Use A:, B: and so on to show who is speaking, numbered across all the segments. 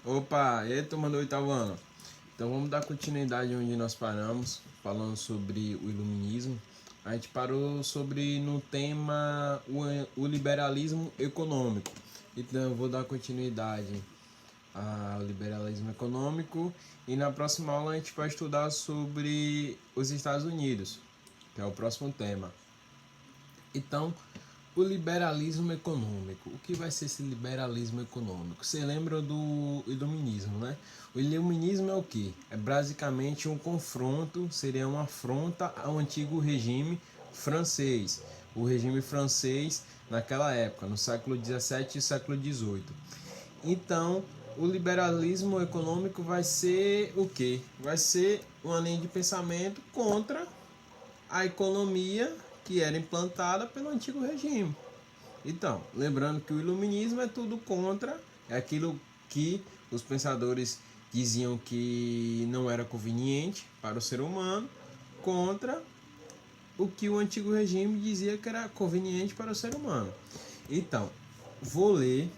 A: Opa, e aí, turma do oitavo ano? Então vamos dar continuidade onde nós paramos, falando sobre o iluminismo. A gente parou sobre no tema o liberalismo econômico. Então eu vou dar continuidade ao liberalismo econômico e na próxima aula a gente vai estudar sobre os Estados Unidos, que é o próximo tema. Então, o liberalismo econômico. O que vai ser esse liberalismo econômico? Você lembra do iluminismo, né? O iluminismo é o que? É basicamente um confronto, seria uma afronta ao antigo regime francês. O regime francês naquela época, no século XVII e século XVIII. Então, o liberalismo econômico vai ser o quê? Vai ser uma linha de pensamento contra a economia que era implantada pelo antigo regime. Então, lembrando que o iluminismo é tudo contra, é aquilo que os pensadores diziam que não era conveniente para o ser humano, contra o que o antigo regime dizia que era conveniente para o ser humano. Então, vou ler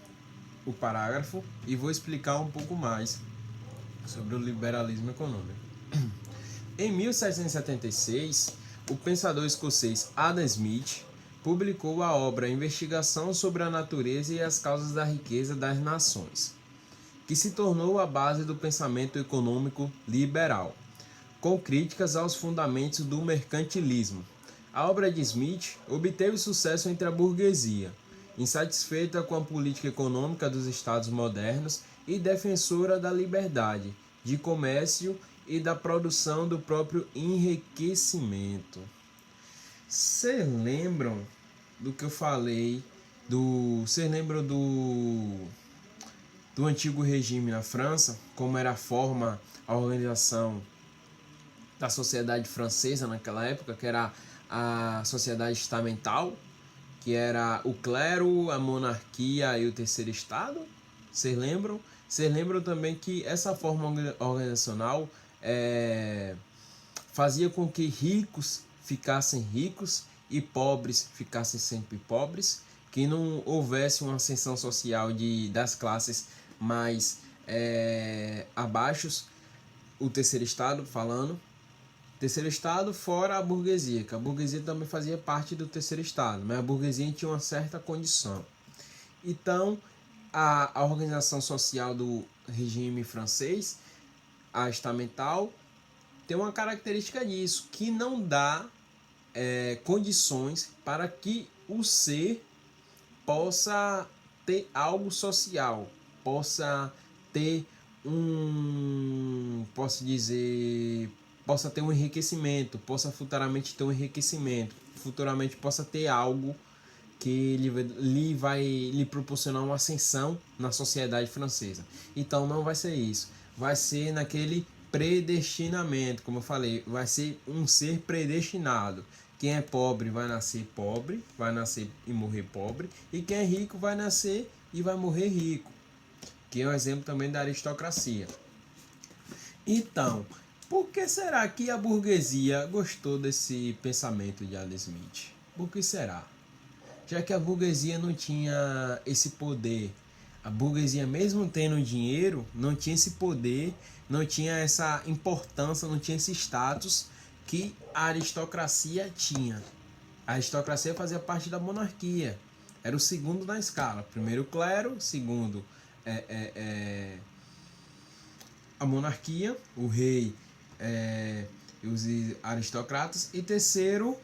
A: o parágrafo e vou explicar um pouco mais sobre o liberalismo econômico. Em 1776, o pensador escocês Adam Smith publicou a obra Investigação sobre a Natureza e as Causas da Riqueza das Nações, que se tornou a base do pensamento econômico liberal, com críticas aos fundamentos do mercantilismo. A obra de Smith obteve sucesso entre a burguesia, insatisfeita com a política econômica dos estados modernos e defensora da liberdade de comércio e da produção do próprio enriquecimento. Vocês lembram do que eu falei? Vocês lembram do antigo regime na França? Como era a organização da sociedade francesa naquela época, que era a sociedade estamental, que era o clero, a monarquia e o terceiro estado? Vocês lembram? Vocês lembram também que essa forma organizacional fazia com que ricos ficassem ricos e pobres ficassem sempre pobres, que não houvesse uma ascensão social das classes mais abaixo, o terceiro estado falando. Terceiro estado fora a burguesia, que a burguesia também fazia parte do terceiro estado, mas a burguesia tinha uma certa condição. Então, a organização social do regime francês, a estamental, tem uma característica disso, que não dá condições para que o ser possa ter algo social, possa ter possa ter um enriquecimento, possa futuramente ter um enriquecimento, futuramente possa ter algo que lhe vai lhe proporcionar uma ascensão na sociedade francesa. Então não vai ser isso, vai ser naquele predestinamento, como eu falei, vai ser um ser predestinado. Quem é pobre, vai nascer e morrer pobre, e quem é rico vai nascer e vai morrer rico, que é um exemplo também da aristocracia. Então, por que será que a burguesia gostou desse pensamento de Adam Smith? Por que será? Já que a burguesia não tinha esse poder, a burguesia mesmo tendo dinheiro, não tinha esse poder, não tinha essa importância, não tinha esse status que a aristocracia tinha. A aristocracia fazia parte da monarquia, era o segundo na escala. Primeiro o clero, segundo a monarquia, o rei e os aristocratas, e terceiro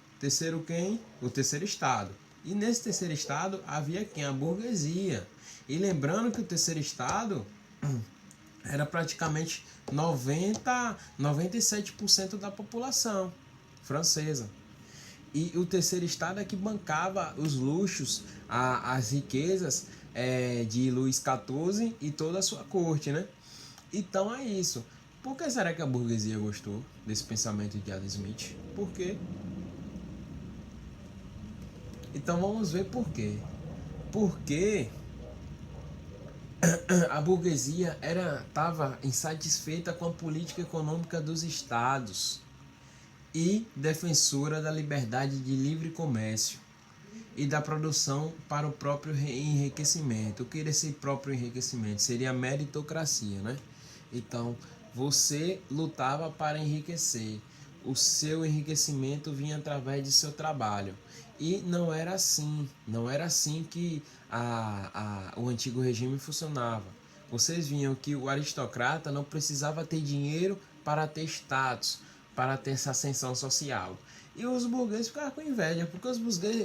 A: quem? O terceiro estado. E nesse terceiro estado havia quem? A burguesia. E lembrando que o terceiro estado era praticamente 97% da população francesa. E o terceiro estado é que bancava os luxos, as riquezas de Luís XIV e toda a sua corte, né? Então é isso. Por que será que a burguesia gostou desse pensamento de Adam Smith? Por quê? Então vamos ver por quê. Porque a burguesia estava insatisfeita com a política econômica dos estados e defensora da liberdade de livre comércio. e da produção para o próprio enriquecimento. O que é esse próprio enriquecimento? Seria a meritocracia, né? Então, você lutava para enriquecer. O seu enriquecimento vinha através de seu trabalho. E não era assim que o antigo regime funcionava. Vocês viam que o aristocrata não precisava ter dinheiro para ter status, para ter essa ascensão social. E os burgueses ficavam com inveja, porque os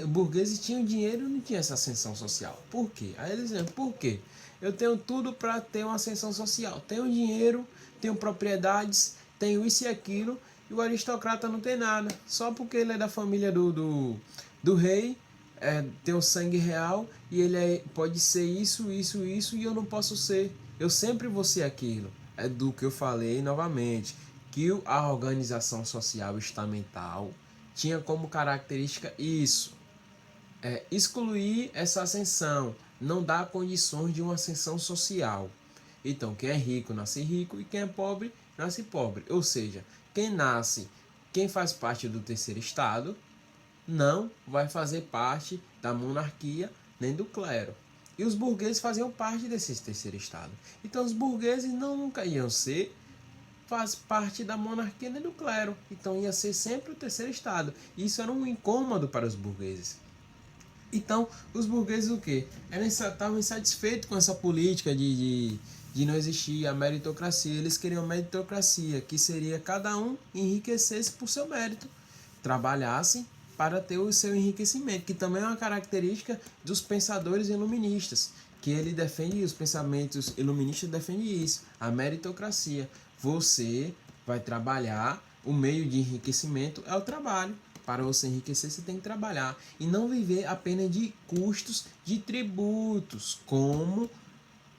A: burgueses tinham dinheiro e não tinham essa ascensão social. Por quê? Aí eles diziam, por quê? Eu tenho tudo para ter uma ascensão social. Tenho dinheiro, tenho propriedades, tenho isso e aquilo, e o aristocrata não tem nada. Só porque ele é da família do rei, tem o sangue real, e ele pode ser isso, e eu não posso ser. Eu sempre vou ser aquilo. É do que eu falei novamente, que a organização social estamental tinha como característica isso, excluir essa ascensão, não dar condições de uma ascensão social. Então, quem é rico nasce rico e quem é pobre nasce pobre. Ou seja, quem faz parte do terceiro estado, não vai fazer parte da monarquia nem do clero. E os burgueses faziam parte desse terceiro estado. Então, os burgueses nunca iam ser faz parte da monarquia nem do clero. Então ia ser sempre o terceiro estado. Isso era um incômodo para os burgueses. Então, os burgueses o quê? Estavam insatisfeitos com essa política de não existir a meritocracia. Eles queriam a meritocracia, que seria cada um enriquecesse por seu mérito, trabalhasse para ter o seu enriquecimento, que também é uma característica dos pensadores iluministas, que ele defende, os pensamentos iluministas defendem isso, a meritocracia. Você vai trabalhar, o meio de enriquecimento é o trabalho. Para você enriquecer, você tem que trabalhar e não viver apenas de custos de tributos, como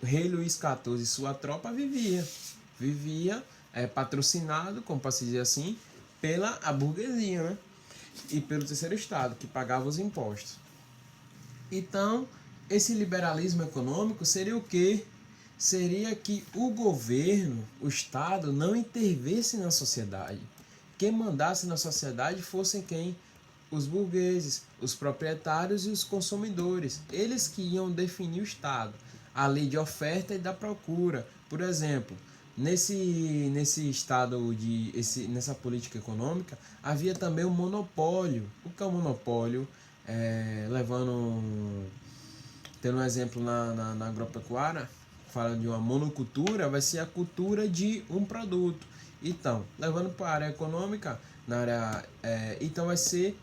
A: o rei Luís XIV e sua tropa vivia patrocinado, como posso dizer assim, pela burguesia, né? E pelo terceiro estado, que pagava os impostos. Então, esse liberalismo econômico seria o quê? Seria que o governo, o Estado, não intervesse na sociedade. Quem mandasse na sociedade fossem quem? Os burgueses, os proprietários e os consumidores. Eles que iam definir o Estado. A lei de oferta e da procura. Por exemplo, nesse estado nessa política econômica, havia também um monopólio. O que é um monopólio? Tendo um exemplo na agropecuária, fala de uma monocultura, vai ser a cultura de um produto. Então, levando para a área econômica, então vai ser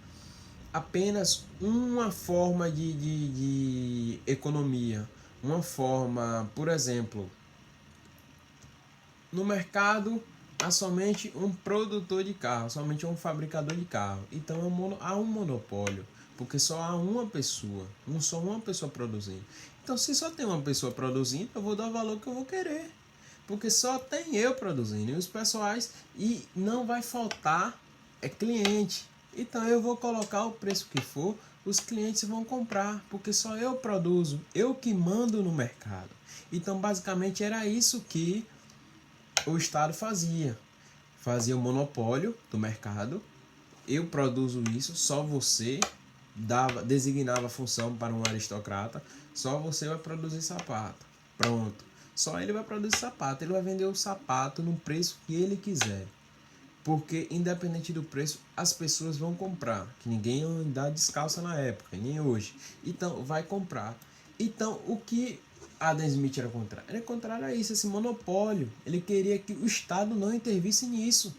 A: apenas uma forma de economia. Uma forma, por exemplo, no mercado há somente um produtor de carro, somente um fabricador de carro. Então há um monopólio, porque só há só uma pessoa produzindo. Então se só tem uma pessoa produzindo, eu vou dar o valor que eu vou querer, porque só tem eu produzindo e os pessoais, e não vai faltar cliente. Então eu vou colocar o preço que for, os clientes vão comprar, porque só eu produzo, eu que mando no mercado. Então basicamente era isso que o Estado fazia o monopólio do mercado. Eu produzo isso, só você designava a função para um aristocrata, só você vai produzir sapato. Pronto. Só ele vai produzir sapato, ele vai vender o sapato no preço que ele quiser. Porque independente do preço, as pessoas vão comprar, que ninguém anda descalça na época, nem hoje. Então vai comprar. Então o que Adam Smith era contrário? Era contrário a isso, esse monopólio. Ele queria que o Estado não intervisse nisso,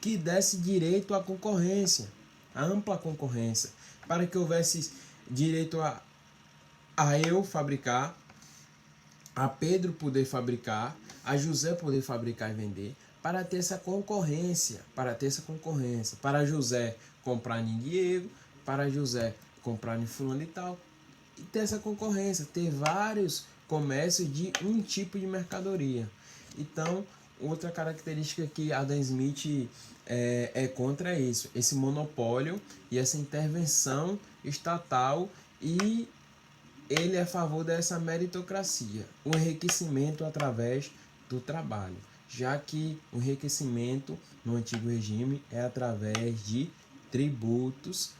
A: que desse direito à concorrência, à ampla concorrência, para que houvesse direito a eu fabricar, a Pedro poder fabricar, a José poder fabricar e vender, para ter essa concorrência, para José comprar em Diego, para José comprar em fulano e tal, e ter essa concorrência, ter vários comércios de um tipo de mercadoria. Então, outra característica que Adam Smith é contra isso, esse monopólio e essa intervenção estatal, e ele é a favor dessa meritocracia, o enriquecimento através do trabalho, já que o enriquecimento no antigo regime é através de tributos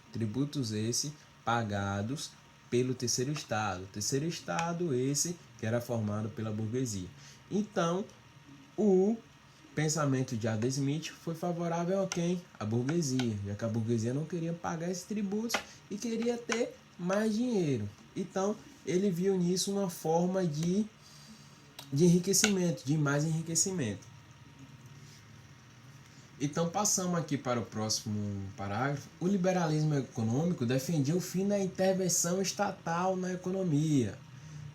A: esse pagados pelo terceiro estado. Terceiro estado esse que era formado pela burguesia. Então, o pensamento de Adam Smith foi favorável a quem? A burguesia, já que a burguesia não queria pagar esses tributos e queria ter mais dinheiro. Então, ele viu nisso uma forma de enriquecimento, de mais enriquecimento. Então, passamos aqui para o próximo parágrafo. O liberalismo econômico defendia o fim da intervenção estatal na economia.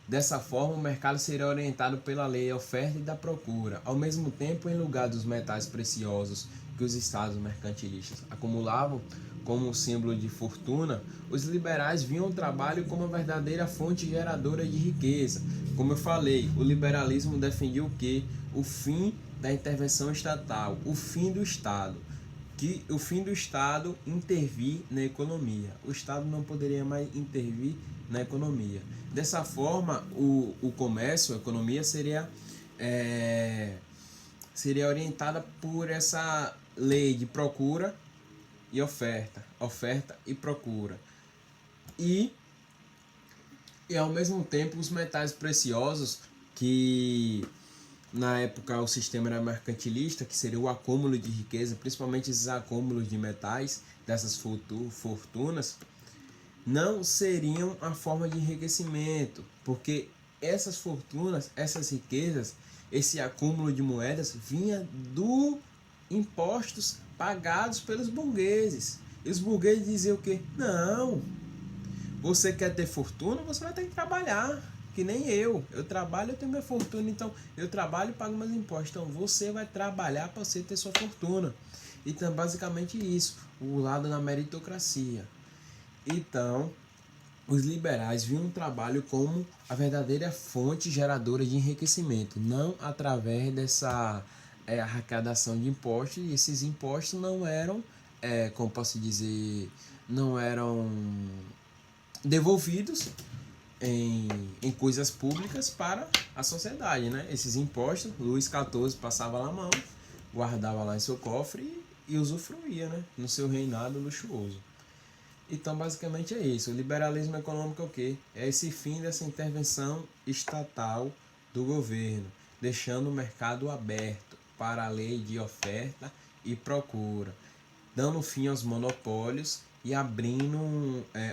A: Dessa forma, o mercado seria orientado pela lei da oferta e da procura. Ao mesmo tempo, em lugar dos metais preciosos que os estados mercantilistas acumulavam como símbolo de fortuna, os liberais viam o trabalho como uma verdadeira fonte geradora de riqueza. Como eu falei, o liberalismo defendia o quê? O fim da intervenção estatal, o fim do Estado. O fim do Estado intervir na economia. O Estado não poderia mais intervir na economia. Dessa forma, o comércio, a economia seria orientada por essa lei de procura e oferta e procura. E ao mesmo tempo os metais preciosos, que na época o sistema era mercantilista, que seria o acúmulo de riqueza, principalmente esses acúmulos de metais, dessas fortunas, não seriam a forma de enriquecimento, porque essas fortunas, essas riquezas, esse acúmulo de moedas vinha do impostos pagados pelos burgueses. E os burgueses diziam o quê? Não, você quer ter fortuna, você vai ter que trabalhar, que nem eu. Eu trabalho, eu tenho minha fortuna, então eu trabalho e pago meus impostos. Então você vai trabalhar para você ter sua fortuna. Então, basicamente isso, o lado da meritocracia. Então, os liberais viam o trabalho como a verdadeira fonte geradora de enriquecimento, não através dessa arrecadação de impostos. E esses impostos não eram, como posso dizer, não eram devolvidos em coisas públicas para a sociedade, né? Esses impostos, Luís XIV passava lá a mão, guardava lá em seu cofre e usufruía, né? No seu reinado luxuoso. Então, basicamente é isso. O liberalismo econômico é o quê? É esse fim dessa intervenção estatal do governo, deixando o mercado aberto para a lei de oferta e procura, dando fim aos monopólios e abrindo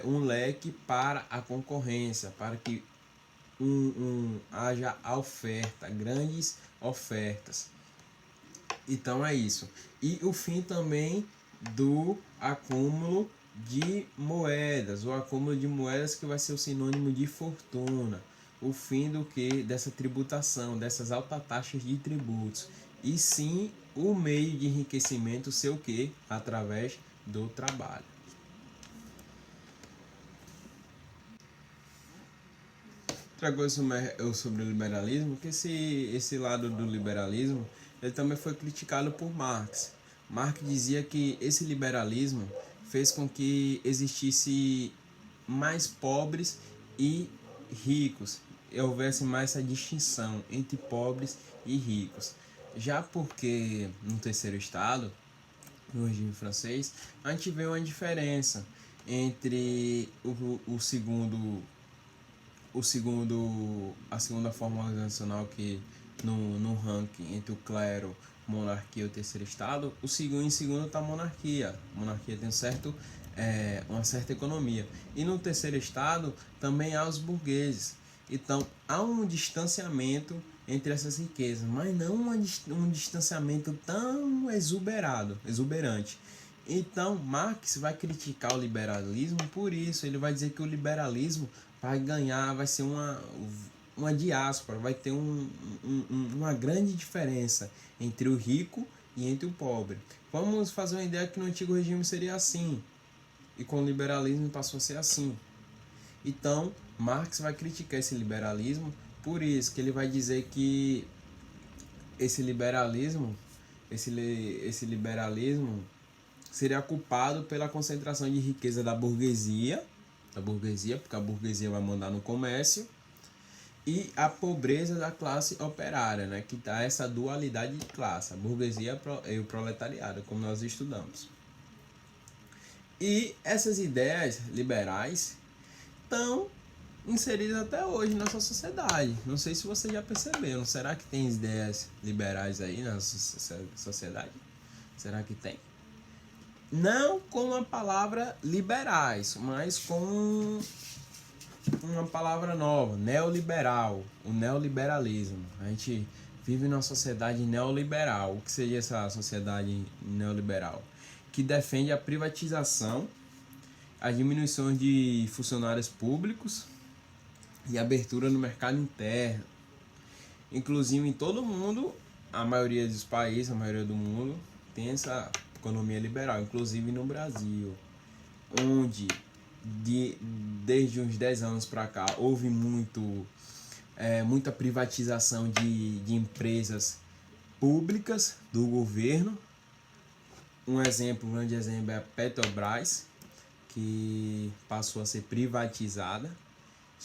A: um leque para a concorrência, para que haja a oferta, grandes ofertas. Então é isso. E o fim também do acúmulo de moedas, o acúmulo de moedas que vai ser o sinônimo de fortuna. O fim do que? Dessa tributação, dessas altas taxas de tributos. E sim o meio de enriquecimento ser o quê? Através do trabalho. Outra coisa sobre o liberalismo, que esse lado do liberalismo, ele também foi criticado por Marx. Marx dizia que esse liberalismo fez com que existisse mais pobres e ricos, e houvesse mais essa distinção entre pobres e ricos. Já porque no terceiro estado, no regime francês, a gente vê uma diferença entre a segunda forma organizacional, que no ranking entre o clero, monarquia e o terceiro estado, em segundo está a monarquia. A monarquia tem uma certa economia. E no terceiro estado também há os burgueses. Então há um distanciamento entre essas riquezas, mas não um distanciamento tão exuberante. Então Marx vai criticar o liberalismo por isso. Ele vai dizer que o liberalismo vai ganhar, vai ser uma diáspora, vai ter uma grande diferença entre o rico e entre o pobre. Vamos fazer uma ideia que no antigo regime seria assim, e com o liberalismo passou a ser assim. Então, Marx vai criticar esse liberalismo, por isso que ele vai dizer que esse liberalismo seria culpado pela concentração de riqueza da burguesia, porque a burguesia vai mandar no comércio, e a pobreza da classe operária, né, que dá essa dualidade de classe, a burguesia e o proletariado, como nós estudamos. E essas ideias liberais estão inseridas até hoje na sua sociedade. Não sei se você já percebeu. Será que tem ideias liberais aí na sociedade? Será que tem? Não com a palavra liberais, mas com uma palavra nova, neoliberal, o neoliberalismo. A gente vive numa sociedade neoliberal. O que seria essa sociedade neoliberal? Que defende a privatização, a diminuição de funcionários públicos e abertura no mercado interno. Inclusive em todo mundo, a maioria dos países, a maioria do mundo tem essa economia liberal, inclusive no Brasil, onde desde uns 10 anos para cá houve muita privatização de empresas públicas do governo. Um grande exemplo é a Petrobras, que passou a ser privatizada,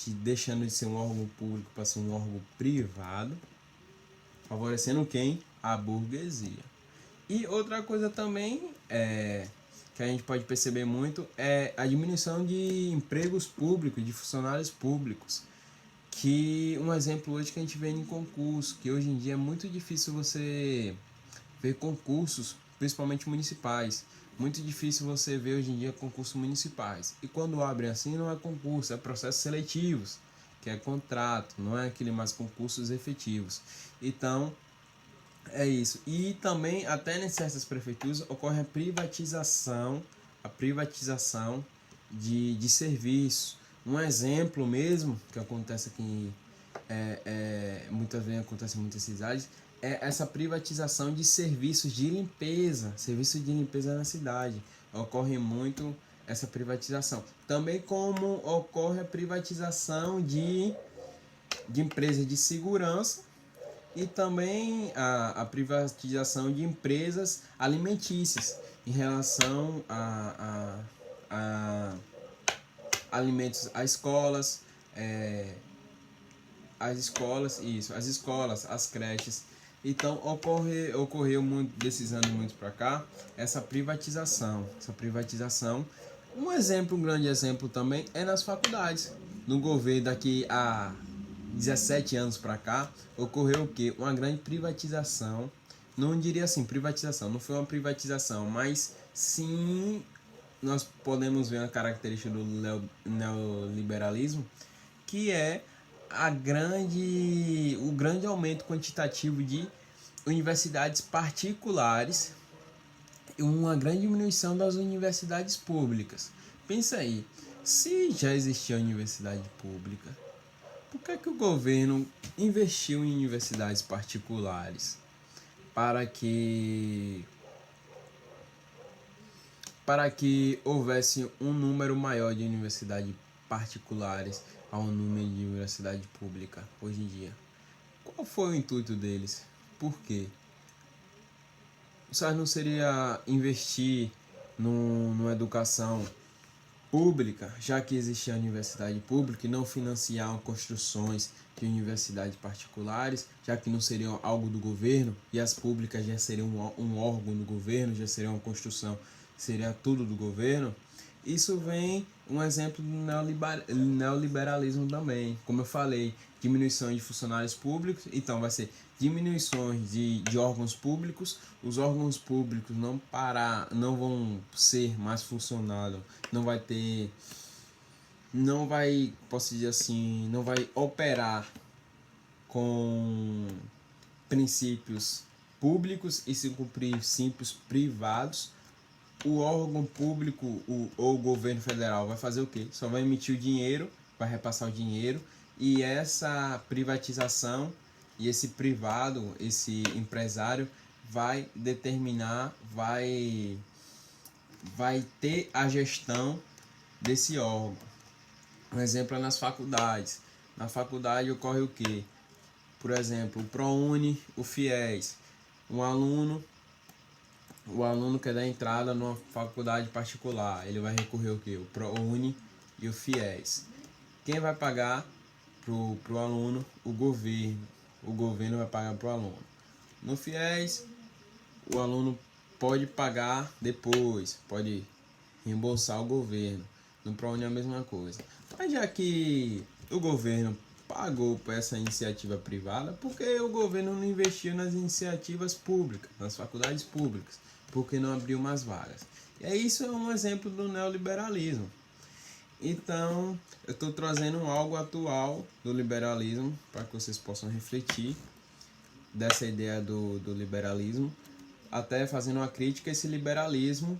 A: deixando de ser um órgão público para ser um órgão privado, favorecendo quem? A burguesia. E outra coisa também que a gente pode perceber muito é a diminuição de empregos públicos, de funcionários públicos. Que um exemplo hoje que a gente vê em concurso, que hoje em dia é muito difícil você ver concursos, principalmente municipais. Muito difícil você ver hoje em dia concursos municipais. E quando abrem assim, não é concurso, é processos seletivos, que é contrato, não é aquele mais concursos efetivos. Então, é isso. E também, até em certas prefeituras, ocorre a privatização de serviços. Um exemplo mesmo, que acontece aqui, muitas vezes acontece em muitas cidades, é essa privatização de serviços de limpeza na cidade. Ocorre muito essa privatização. Também como ocorre a privatização de empresas de segurança e também a privatização de empresas alimentícias em relação a alimentos a escolas, as escolas, as creches. Então ocorreu muito desses anos muito para cá essa privatização. Um grande exemplo também é nas faculdades. No governo daqui a 17 anos para cá, ocorreu o quê? Uma grande privatização. Não diria assim, privatização, não foi uma privatização, mas sim nós podemos ver uma característica do neoliberalismo, que é o grande aumento quantitativo de universidades particulares e uma grande diminuição das universidades públicas. Pensa aí, se já existia universidade pública, por que o governo investiu em universidades particulares para que houvesse um número maior de universidades particulares ao número de universidade pública hoje em dia? Qual foi o intuito deles? Por quê? Não seria investir numa educação pública, já que existia a universidade pública, e não financiar construções de universidades particulares, já que não seriam algo do governo, e as públicas já seriam um órgão do governo, já seria uma construção, seria tudo do governo. Isso vem um exemplo do neoliberalismo também. Como eu falei, diminuição de funcionários públicos, então vai ser diminuições de órgãos públicos. Os órgãos públicos não vão ser mais funcionários, posso dizer assim, não vai operar com princípios públicos e se cumprir princípios privados. O órgão público ou o governo federal vai fazer o quê? Só vai emitir o dinheiro, vai repassar o dinheiro, e essa privatização e esse privado, esse empresário vai determinar, vai ter a gestão desse órgão. Um exemplo é nas faculdades. Na faculdade ocorre o quê? Por exemplo, o ProUni, o FIES. O aluno quer dar entrada numa faculdade particular. Ele vai recorrer o quê? O ProUni e o FIES. Quem vai pagar pro aluno? O governo. O governo vai pagar pro aluno. No FIES, o aluno pode pagar depois, pode reembolsar o governo. No ProUni é a mesma coisa. Mas já que o governo pagou por essa iniciativa privada, por que o governo não investiu nas iniciativas públicas, nas faculdades públicas? Por que não abriu mais vagas? E aí isso é um exemplo do neoliberalismo. Então, eu estou trazendo algo atual do liberalismo para que vocês possam refletir dessa ideia do liberalismo, até fazendo uma crítica a esse liberalismo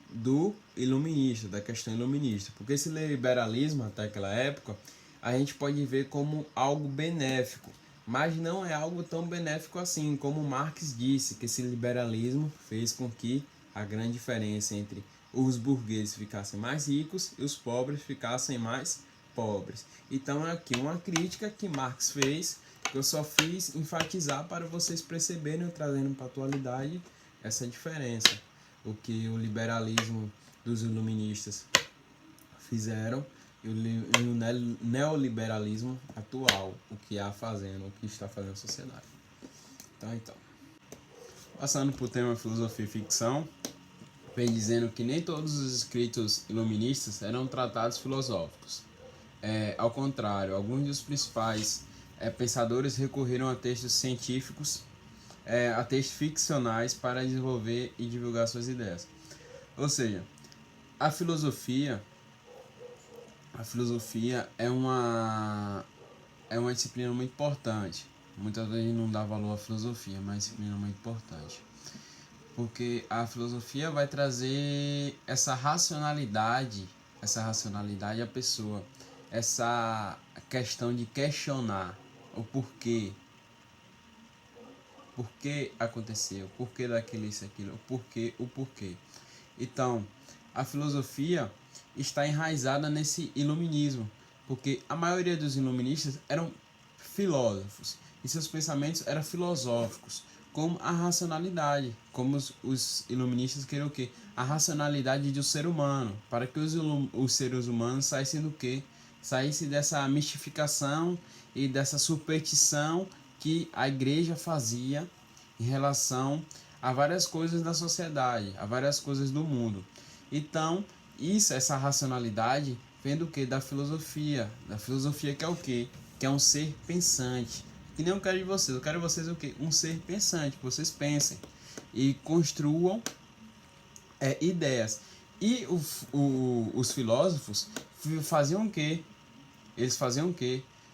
A: do iluminista, da questão iluminista. Porque esse liberalismo, até aquela época, a gente pode ver como algo benéfico, mas não é algo tão benéfico assim, como Marx disse, que esse liberalismo fez com que a grande diferença entre os burgueses ficassem mais ricos e os pobres ficassem mais pobres. Então é aqui uma crítica que Marx fez, que eu só fiz enfatizar para vocês perceberem, trazendo para a atualidade essa diferença. O que o liberalismo dos iluministas fizeram e o neoliberalismo atual, o que está fazendo a sociedade. Então. Passando para o tema filosofia e ficção, vem dizendo que nem todos os escritos iluministas eram tratados filosóficos. Ao contrário, alguns dos principais pensadores recorreram a textos científicos, a textos ficcionais para desenvolver e divulgar suas ideias. Ou seja, a filosofia é uma disciplina muito importante. Muitas vezes não dá valor à filosofia, mas é uma disciplina muito importante. Porque a filosofia vai trazer essa racionalidade à pessoa. Essa questão de questionar o porquê. Por que aconteceu? Por que daquilo, isso, aquilo? O porquê. Então, a filosofia está enraizada nesse iluminismo. Porque a maioria dos iluministas eram filósofos. E seus pensamentos eram filosóficos, como a racionalidade, como os iluministas queriam o quê? A racionalidade do ser humano, para que os seres humanos saíssem do quê? Saíssem dessa mistificação e dessa superstição que a igreja fazia em relação a várias coisas da sociedade, a várias coisas do mundo. Então, essa racionalidade vem do quê? Da filosofia que é o quê? Que é um ser pensante. Que nem eu quero de vocês o quê? Um ser pensante, que vocês pensem e construam ideias. E os filósofos faziam o quê?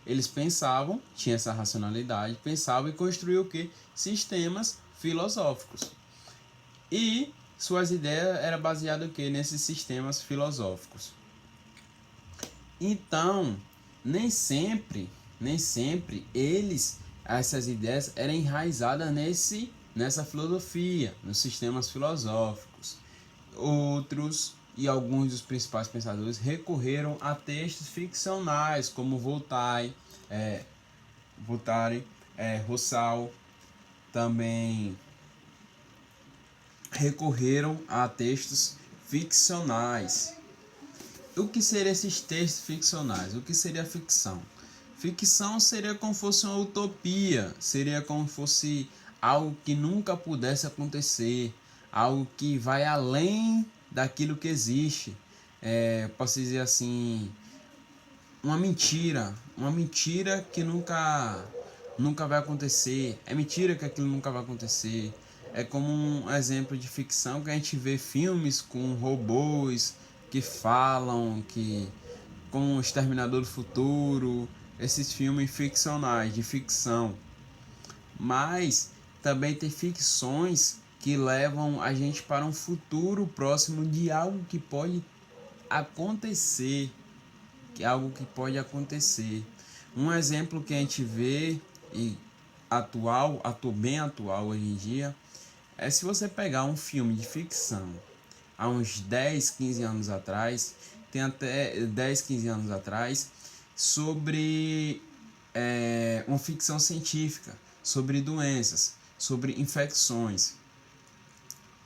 A: Eles pensavam, tinha essa racionalidade, pensavam e construíam o quê? Sistemas filosóficos. E suas ideias eram baseadas o quê? Nesses sistemas filosóficos. Então, nem sempre essas ideias eram enraizadas nessa filosofia, nos sistemas filosóficos. Outros e alguns dos principais pensadores recorreram a textos ficcionais, como Voltaire, Rousseau, também recorreram a textos ficcionais. O que seriam esses textos ficcionais? O que seria ficção? Ficção seria como fosse uma utopia, seria como fosse algo que nunca pudesse acontecer, algo que vai além daquilo que existe. Posso dizer assim, uma mentira que nunca vai acontecer. É mentira que aquilo nunca vai acontecer. É como um exemplo de ficção que a gente vê filmes com robôs que falam, como o Exterminador do Futuro, esses filmes ficcionais, de ficção. Mas também tem ficções que levam a gente para um futuro próximo de algo que pode acontecer. Um exemplo que a gente vê e bem atual hoje em dia, é se você pegar um filme de ficção há uns 10, 15 anos atrás, tem até 10, 15 anos atrás, sobre uma ficção científica, sobre doenças, sobre infecções.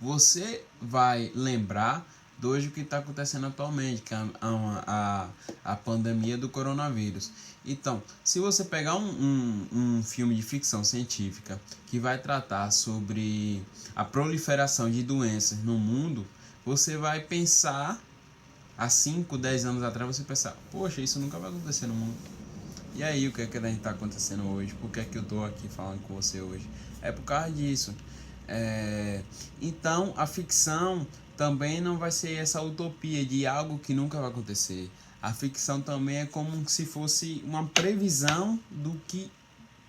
A: Você vai lembrar de hoje o que está acontecendo atualmente, que é a pandemia do coronavírus. Então, se você pegar um filme de ficção científica que vai tratar sobre a proliferação de doenças no mundo, você vai pensar, há 5, 10 anos atrás, você pensar, poxa, isso nunca vai acontecer no mundo. E aí, o que é que a gente está acontecendo hoje? Por que é que eu estou aqui falando com você hoje? É por causa disso. Então, a ficção também não vai ser essa utopia de algo que nunca vai acontecer. A ficção também é como se fosse uma previsão do que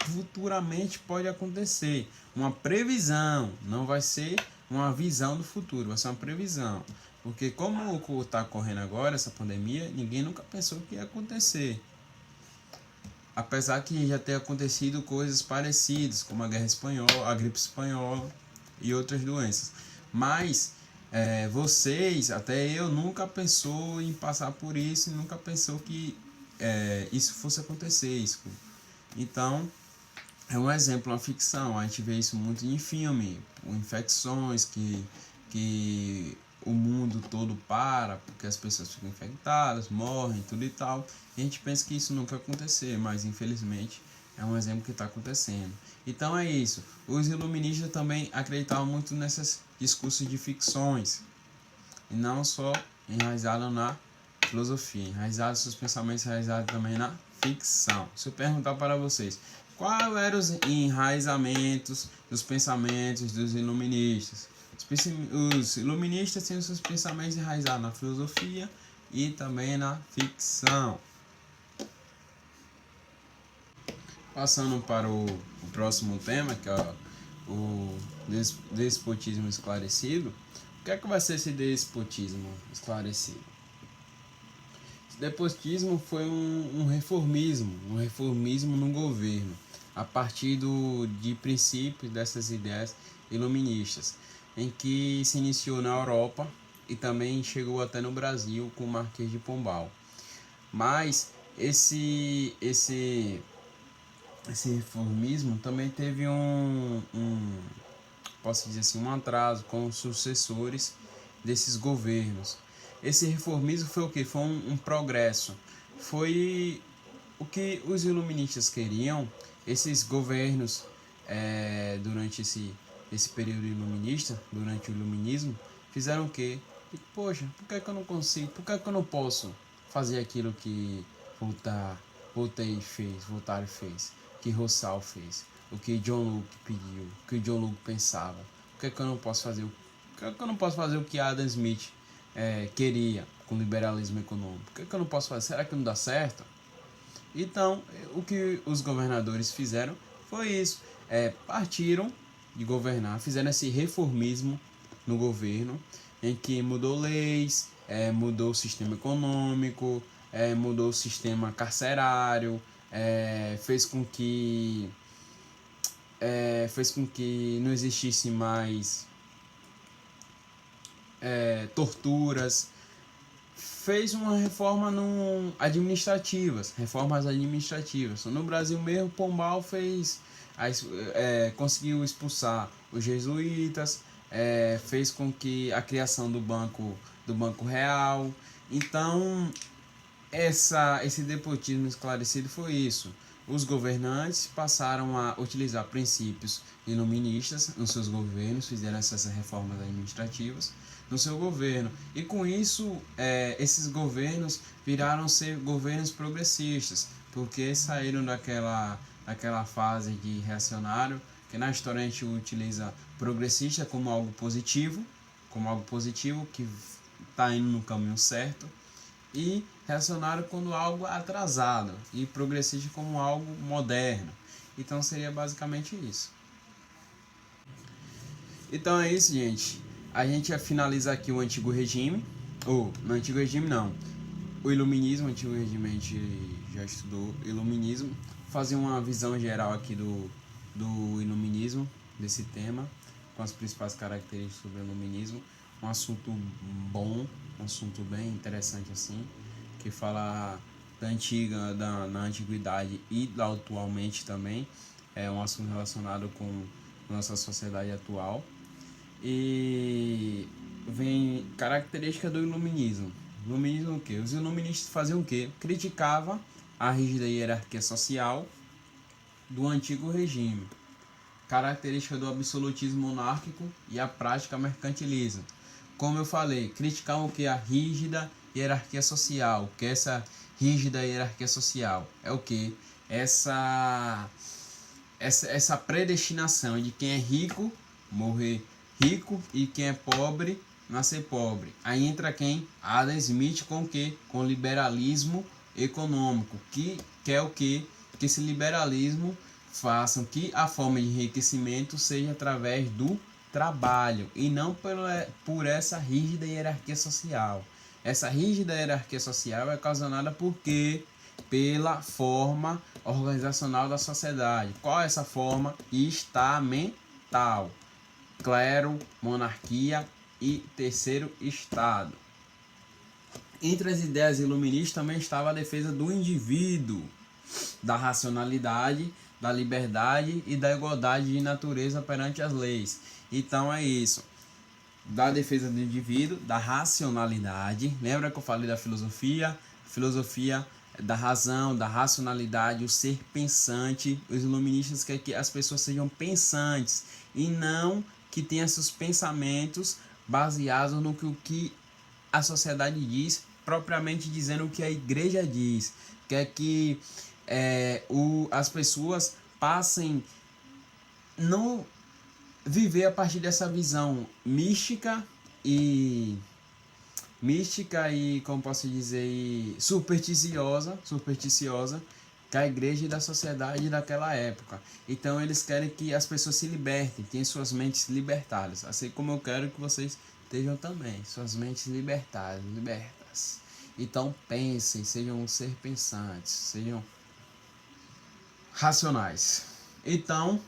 A: futuramente pode acontecer. Uma previsão, não vai ser uma visão do futuro, vai ser uma previsão. Porque como está ocorrendo agora, essa pandemia, ninguém nunca pensou que ia acontecer. Apesar que já ter acontecido coisas parecidas, como a guerra espanhola, a gripe espanhola e outras doenças. Mas vocês, até eu, nunca pensou em passar por isso, nunca pensou que isso fosse acontecer. Isso. Então, é um exemplo, uma ficção. A gente vê isso muito em filme, infecções que o mundo todo para, porque as pessoas ficam infectadas, morrem, tudo e tal. E a gente pensa que isso nunca vai acontecer, mas infelizmente é um exemplo que está acontecendo. Então é isso. Os iluministas também acreditavam muito nesses discursos de ficções, e não só enraizado na filosofia, enraizado seus pensamentos, enraizado também na ficção. Se eu perguntar para vocês, quais eram os enraizamentos dos pensamentos dos iluministas? Os iluministas têm os seus pensamentos enraizados na filosofia e também na ficção. Passando para o próximo tema, que é o despotismo esclarecido. O que é que vai ser esse despotismo esclarecido? Esse despotismo foi um reformismo no governo, a partir de princípios dessas ideias iluministas, em que se iniciou na Europa e também chegou até no Brasil com o Marquês de Pombal. Mas esse reformismo também teve posso dizer assim, um atraso com os sucessores desses governos. Esse reformismo foi o que? Foi um progresso. Foi o que os iluministas queriam. Esses governos, durante esse período iluminista, durante o iluminismo, fizeram o quê? E, poxa, por que é que eu não consigo? Por que é que eu não posso fazer aquilo que Voltaire fez, que Rousseau fez, o que John Locke pediu, o que John Locke pensava? Por que é que eu não posso fazer o que Adam Smith queria com o liberalismo econômico? Por que é que eu não posso fazer? Será que não dá certo? Então, o que os governadores fizeram foi isso. Partiram de governar, fizeram esse reformismo no governo, em que mudou leis, mudou o sistema econômico, mudou o sistema carcerário, fez com que não existisse mais torturas, fez uma reforma reformas administrativas. No Brasil mesmo, Pombal conseguiu expulsar os jesuítas, fez com que a criação do Banco Real. Então, esse despotismo esclarecido foi isso. Os governantes passaram a utilizar princípios iluministas nos seus governos, fizeram essas reformas administrativas no seu governo. E com isso, esses governos viraram ser governos progressistas, porque saíram daquela fase de reacionário, que na história a gente utiliza progressista como algo positivo que está indo no caminho certo, e reacionário como algo atrasado, e progressista como algo moderno. Então seria basicamente isso. Então é isso, gente. A gente vai finalizar aqui o antigo regime, ou no antigo regime não, o iluminismo. O antigo regime a gente já estudou iluminismo. Fazer uma visão geral aqui do iluminismo, desse tema, com as principais características sobre o iluminismo. Um assunto bom, um assunto bem interessante assim, que fala na antiguidade e da atualmente também. É um assunto relacionado com nossa sociedade atual. E vem característica do iluminismo. Iluminismo o quê? Os iluministas faziam o quê? Criticavam a rígida hierarquia social do antigo regime. Característica do absolutismo monárquico e a prática mercantilismo. como eu falei, criticavam o que? A rígida hierarquia social. O que é essa rígida hierarquia social? É o que? Essa predestinação de quem é rico morrer rico e quem é pobre nascer pobre. Aí entra quem? Adam Smith com o que? Com o liberalismo econômico, que quer o que? Que esse liberalismo faça que a forma de enriquecimento seja através do trabalho e não por essa rígida hierarquia social. Essa rígida hierarquia social é ocasionada por quê? Pela forma organizacional da sociedade. Qual é essa forma? Estamental. Clero, monarquia e terceiro estado. Entre as ideias iluministas também estava a defesa do indivíduo, da racionalidade, da liberdade e da igualdade de natureza perante as leis. Então é isso. Da defesa do indivíduo, da racionalidade. Lembra que eu falei da filosofia? Filosofia da razão, da racionalidade, o ser pensante. Os iluministas querem que as pessoas sejam pensantes e não que tenham seus pensamentos baseados no que a sociedade diz, propriamente dizendo o que a igreja diz. Quer que as pessoas passem não viver a partir dessa visão mística e como posso dizer, supersticiosa da igreja e da sociedade daquela época. Então eles querem que as pessoas se libertem, tenham suas mentes libertadas, assim como eu quero que vocês estejam também, suas mentes libertas. Então pensem, sejam um ser pensantes, sejam racionais. Então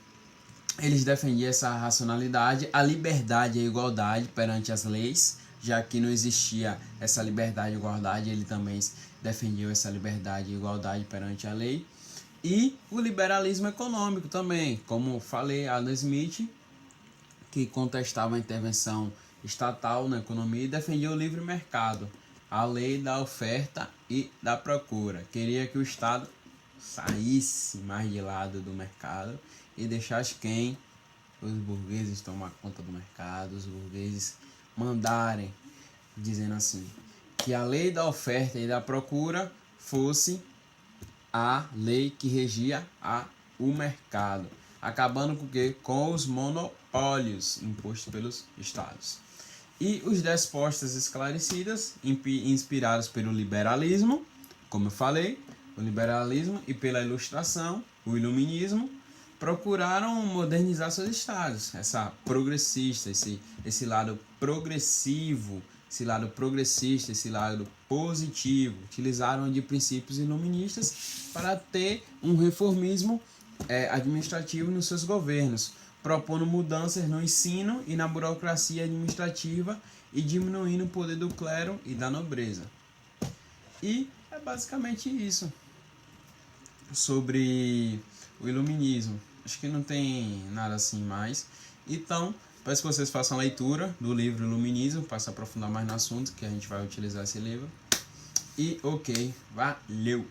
A: eles defendiam essa racionalidade, a liberdade e a igualdade perante as leis, já que não existia essa liberdade e igualdade, ele também defendia essa liberdade e igualdade perante a lei. E o liberalismo econômico também, como falei, Adam Smith, que contestava a intervenção estatal na economia e defendia o livre mercado, a lei da oferta e da procura. Queria que o Estado saísse mais de lado do mercado e deixasse quem? Os burgueses tomar conta do mercado, os burgueses mandarem, dizendo assim, que a lei da oferta e da procura fosse a lei que regia o mercado, acabando com o quê? Com os monopólios impostos pelos estados. E os despostas esclarecidas, inspirados pelo liberalismo, como eu falei, o liberalismo e pela ilustração, o iluminismo, procuraram modernizar seus estados, essa progressista, esse lado progressivo, esse lado progressista, esse lado positivo, utilizaram de princípios iluministas para ter um reformismo administrativo nos seus governos, propondo mudanças no ensino e na burocracia administrativa e diminuindo o poder do clero e da nobreza. E é basicamente isso sobre o iluminismo. Acho que não tem nada assim mais. Então, peço que vocês façam a leitura do livro Iluminismo, para se aprofundar mais no assunto, que a gente vai utilizar esse livro. E ok, valeu!